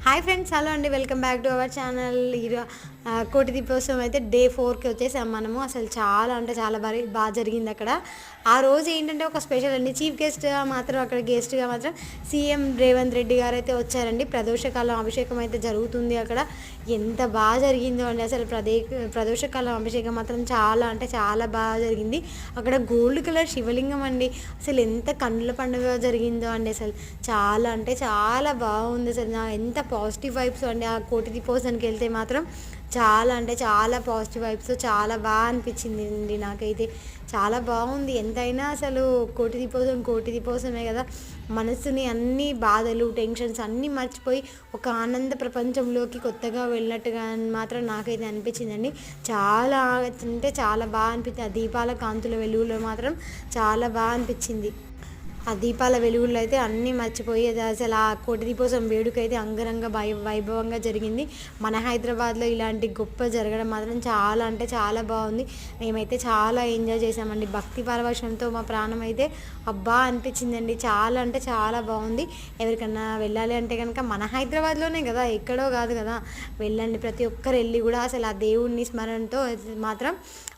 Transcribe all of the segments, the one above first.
Hi friends, hello అండి, welcome back to our channel. కోటి దీపోత్సవం అయితే డే 4కి వచ్చేసాం మనము. అసలు చాలా అంటే చాలా బాగా జరిగింది అక్కడ. ఆ రోజు ఏంటంటే ఒక స్పెషల్ అండి. చీఫ్ గెస్ట్గా మాత్రం అక్కడ గెస్ట్గా మాత్రం సీఎం రేవంత్ రెడ్డి గారు అయితే వచ్చారండి. ప్రదోషకాలం అభిషేకం అయితే జరుగుతుంది అక్కడ. ఎంత బాగా జరిగిందో అండి అసలు. ప్రదోషకాలం అభిషేకం మాత్రం చాలా అంటే చాలా బాగా జరిగింది. అక్కడ గోల్డ్ కలర్ శివలింగం అండి. అసలు ఎంత కన్నుల పండుగ జరిగిందో అండి. అసలు చాలా అంటే చాలా బాగుంది. అసలు నా ఎంత పాజిటివ్ వైబ్స్ అండి. ఆ కోటి దీపోత్సవానికి వెళ్తే మాత్రం చాలా అంటే చాలా పాజిటివ్ వైబ్స్, చాలా బాగా అనిపించింది అండి. నాకైతే చాలా బాగుంది. ఎంతైనా అసలు కోటి దీపోత్సవమే కదా. మనసుని అన్ని బాధలు, టెన్షన్స్ అన్నీ మర్చిపోయి ఒక ఆనంద ప్రపంచంలోకి కొత్తగా వెళ్ళినట్టుగా మాత్రం నాకైతే అనిపించిందండి. చాలా అంటే చాలా బాగా అనిపించింది. ఆ దీపాల కాంతుల వెలుగులో మాత్రం చాలా బాగా అనిపించింది. ఆ దీపాల వెలుగుల్లో అయితే అన్నీ మర్చిపోయి అసలు ఆ కోటి దీపోత్సవం వేడుక అయితే అంగరంగ వైభవంగా జరిగింది. మన హైదరాబాద్లో ఇలాంటి గొప్ప జరగడం మాత్రం చాలా అంటే చాలా బాగుంది. మేమైతే చాలా ఎంజాయ్ చేసామండి. భక్తి పరవశంతో మా ప్రాణం అయితే అబ్బా అనిపించిందండి. చాలా అంటే చాలా బాగుంది. ఎవరికన్నా వెళ్ళాలి అంటే కనుక మన హైదరాబాద్లోనే కదా, ఎక్కడో కాదు కదా. వెళ్ళండి, ప్రతి ఒక్కరు వెళ్ళి కూడా అసలు ఆ దేవుడిని స్మరణతో మాత్రం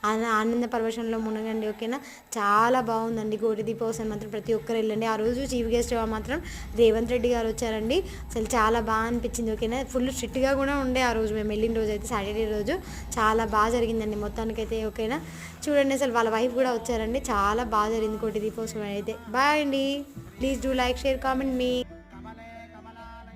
ఆనంద పరవశంలో మునగండి. ఓకేనా, చాలా బాగుందండి కోటి దీపోత్సవం మాత్రం. ప్రతి ఒక్కరు వెళ్ళండి. ఆ రోజు చీఫ్ గెస్ట్గా మాత్రం రేవంత్ రెడ్డి గారు వచ్చారండి. అసలు చాలా బాగా అనిపించింది. ఓకేనా, ఫుల్ స్ట్రిక్ట్గా కూడా ఉండే ఆ రోజు. మేము వెళ్ళిన రోజు అయితే సాటర్డే రోజు చాలా బాగా జరిగిందండి మొత్తానికైతే. ఓకేనా, చూడండి అసలు వాళ్ళ వైఫ్ కూడా వచ్చారండి. చాలా బాగా జరిగింది కోటి దీపోత్సవం అయితే. బాయ్ అండి. Please do like, share, comment me.